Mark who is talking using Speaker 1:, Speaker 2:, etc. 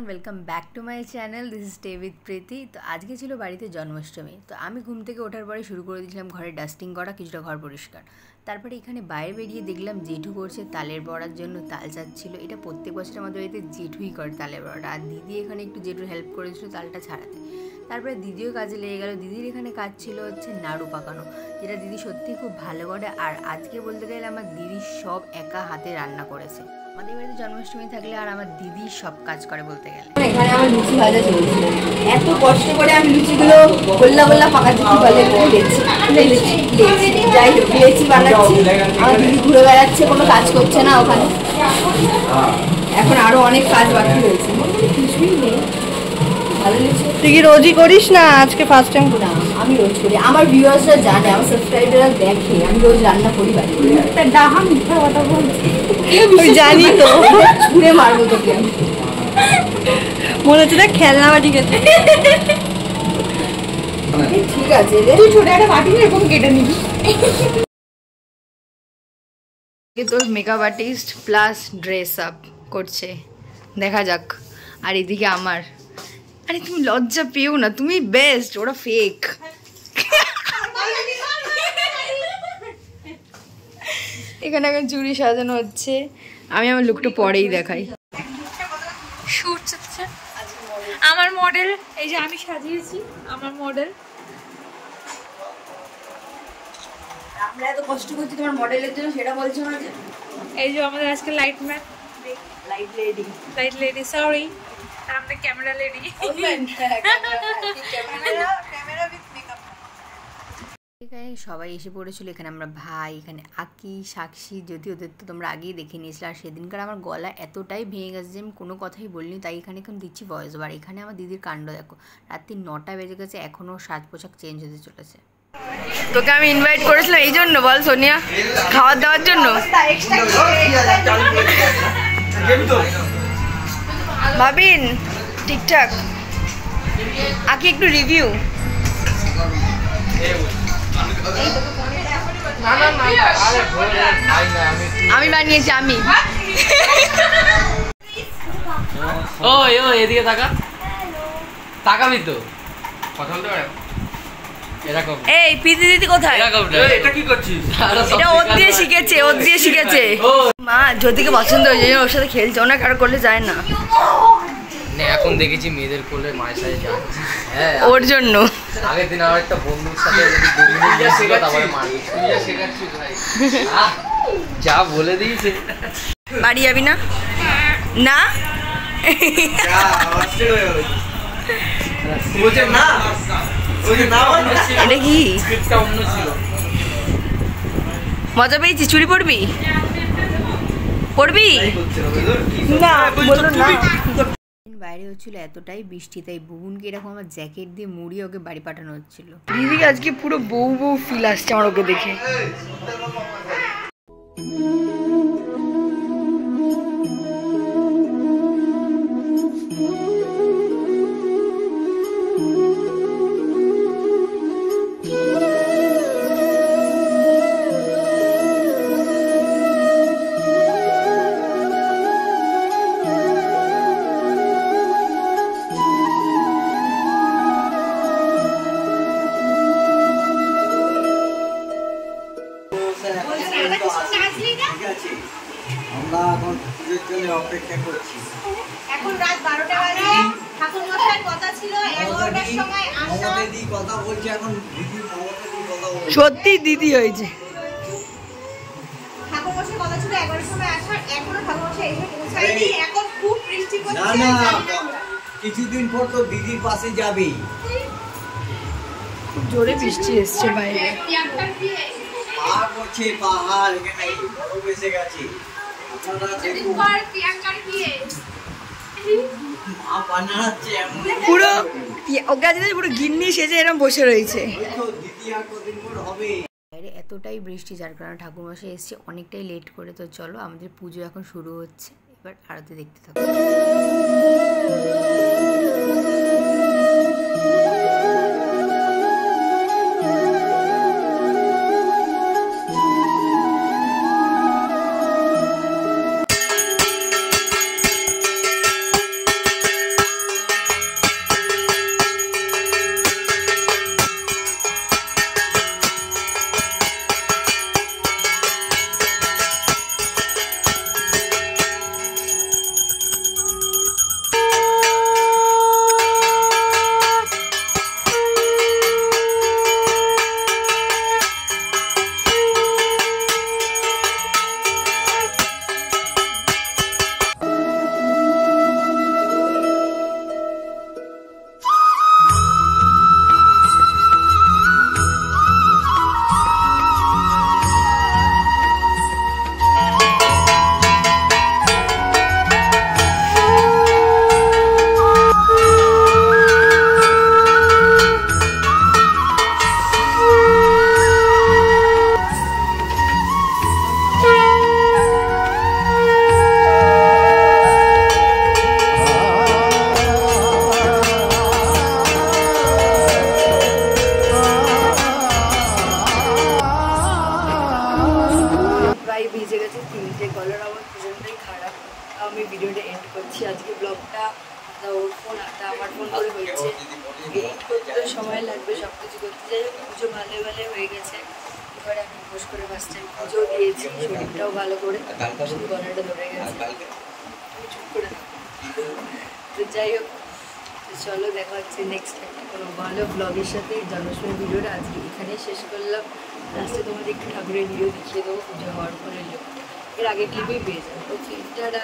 Speaker 1: Welcome back to my channel this is stay with Preeti. तो आज के छिलो बाड़ीते जन्माष्टमी। तो आमी घुम थेके ओठार परे शुरू करे दिয়েছিলাম घरे डास्टिंग करा, किछुटा घर परिष्कार। तारपरे एखाने बाइरे बेरिये देखलाम जेठू करছে तालेर बड़ार जन्य ताल चाচ্ছিল। এটা প্রত্যেক বছর আমাদের বাড়িতে জেঠুই করে তালের বড়াটা, আর দিদি এখানে একটু জেঠুর হেল্প করেছিল তালটা ছাড়াতে। তারপরে দিদিও কাজে লেগে গেল। দিদির এখানে কাজ ছিল হচ্ছে নাড়ু পাকানো, যেটা দিদি সত্যিই খুব ভালো করে। আর আজকে বলতে গেলে আমার দিদি সব একা হাতে রান্না করেছে। আমাদের বাড়িতে জন্মাষ্টমী থাকলে আর আমার দিদি সব কাজ করে বলতে গেলে।
Speaker 2: এখানে আমার লুচি ভাজা চলছে, এত কষ্ট করে আমি লুচিগুলো গোল্লা গোল্লা পাকাচ্ছি, কি বলে যাই হোক লেচি বানাচ্ছি। আমার দিদি ঘুরে বেড়াচ্ছে, কোনো কাজ করছে না ওখানে। এখন আরো অনেক কাজ বাকি রয়েছে, কিছুই নেই। তুই কি রোজই করিস না আজকে ফার্স্ট টাইম? না, আমি রোজ করি। আমার ভিউয়ার্সরা জানে, আমার সাবস্ক্রাইবাররা দেখে আমি রোজ রান্না করি বাড়িতে। একটা ডাহা মিথ্যা কথা বলছি, আমি জানি তো, ঘুরে মারবো তোকে আমি। মনে হচ্ছে দেখ খেলনা বাটি খেতে। ঠিক আছে, তুই ছোট একটা বাটি এরকম কেটে নিবি।
Speaker 1: তোর makeup artist plus dress up করছে, দেখা যাক। আর এদিকে আমার, আরে তুমি লজ্জা পেও না, তুমি বেস্ট, ওরা ফেক। এখানে এখন চুড়ি সাজানো হচ্ছে, আমি আমার লুকটা পরেই দেখাই।
Speaker 3: শুট চলছে আমার মডেল, এই যে আমি সাজিয়েছি আমার মডেল।
Speaker 2: আমরা এত কষ্ট করছি তোমার মডেলের জন্য, সেটা বলছো না যে?
Speaker 3: এই যে আমাদের আজকে light man, light lady, sorry আমরা ক্যামেরা লেডি।
Speaker 1: এখানে সবাই এসে পড়েছিল। এখানে আমরা ভাই, এখানে আকি, সাক্ষী, যদি ওদের তো তোমরা আগেই দেখে নিয়েছিলে। আর সেদিনকার আমার গলা এতটাই ভেঙে গেছে যে আমি কোনো কথাই বলিনি, তাই এখানে এখন দিচ্ছি ভয়েস ওভার। এখানে আমার দিদির কাণ্ড দেখো, রাত্রি 9টা বেজে গেছে, এখনও সাজ পোশাক চেঞ্জ হতে চলেছে। তোকে আমি ইনভাইট করেছিলাম এই জন্য, বল সোনিয়া, খাবার দাওয়ার জন্য। ভাবিন ঠিকঠাক। আকি একটু রিভিউ। আমি বানিয়েছি, আমি।
Speaker 4: ওই ওই এদিকে তাকা, তাকাবি তো কথা বলতে পারে এরকম।
Speaker 1: এই প্রীতি দিদি কোথায়?
Speaker 4: এটা কি করছিস?
Speaker 1: এটা ওর দিয়ে শিখেছে, ওর দিয়ে শিখেছে। মা জ্যোতিকে পছন্দ হয়েছে, ওর সাথে খেলছে, ওনা কারো করলে যায় না।
Speaker 4: এখন দেখেছি মেয়েদের কোলে মায়ের সাথে যায়, হ্যাঁ
Speaker 1: ওর জন্য।
Speaker 4: আগের দিন আমার একটা বন্ধুর সাথে তারপরে মারবি, যা বলে দিয়েছে।
Speaker 1: বাড়ি যাবি না? না এটা কি মজা পেয়েছি? চুরি পড়বি? পড়বি না? বললো না। বাইরে হচ্ছিল এতটাই বৃষ্টি, তাই বুবুনকে এরকম আমার জ্যাকেট দিয়ে মুড়িয়ে ওকে বাড়ি পাঠানো হচ্ছিল। দিদিকে আজকে পুরো বউ বউ ফিল আসছে আমার ওকে দেখে।
Speaker 5: আমরা এখন পুজোর জন্য অপেক্ষা করছি।
Speaker 2: এখন রাত 12টা বাজে, ঠাকুর মশাইয়ের কথা ছিল 11টার সময় আসা।
Speaker 5: দিদি কথা বলছে, এখন দিদি মমতা দি কথা বলছে।
Speaker 1: সত্যি দিদি হয়েছে।
Speaker 2: ঠাকুর মশাইয়ের কথা ছিল 11টার সময় আসার, এখনো ঠাকুর মশাই এসে পৌঁছায়নি। এখন খুব বৃষ্টি পড়ছে।
Speaker 5: না কিছুদিন পর তো দিদির পাশে যাবেই।
Speaker 1: খুব জোরে বৃষ্টি এসছে বাইরে।
Speaker 5: পাহাড় পড়ছে, পাহাড় এখানে বরফ এসে গেছে।
Speaker 1: পুরো ওকে আজ পুরো গিন্নি সেজে এরকম বসে রয়েছে। বাইরে এতটাই বৃষ্টি, যার কারণে ঠাকুরমশাই এসছে অনেকটাই লেট করে। তো চলো, আমাদের পুজো এখন শুরু হচ্ছে, এবার আরতি দেখতে থাকো। পুরোটাই ভিজে গেছে, 3টে গলার আমার প্রচণ্ডই খারাপ। আমি ভিডিওটা এন্ড করছি। আজকে ব্লগটা ওর ফোন আর আমার ফোন করে হয়েছে, এডিট করতে সময় লাগবে, সব কিছু করতে যাই। পুজো ভালো ভালো হয়ে গেছে। এবারে আমি বস করে ফার্স্ট টাইম পুজো দিয়েছি, শরীরটাও ভালো করে, শুধু গলাটা ধরে গেছে, আমি চুপ করে থাকবো। তো যাই হোক, চলো দেখা হচ্ছে নেক্সট একটা কোনো ভালো ব্লগের সাথে। জন্মাষ্টমী ভিডিওটা আজকে এখানেই শেষ করলাম। লাস্টে তোমাদের একটু ঠাকুরের ভিডিও দেখিয়ে দেবো পুজো হওয়ার পরে, এর আগে ক্লিপেই পেয়ে যাবো। ওকে, টাটা।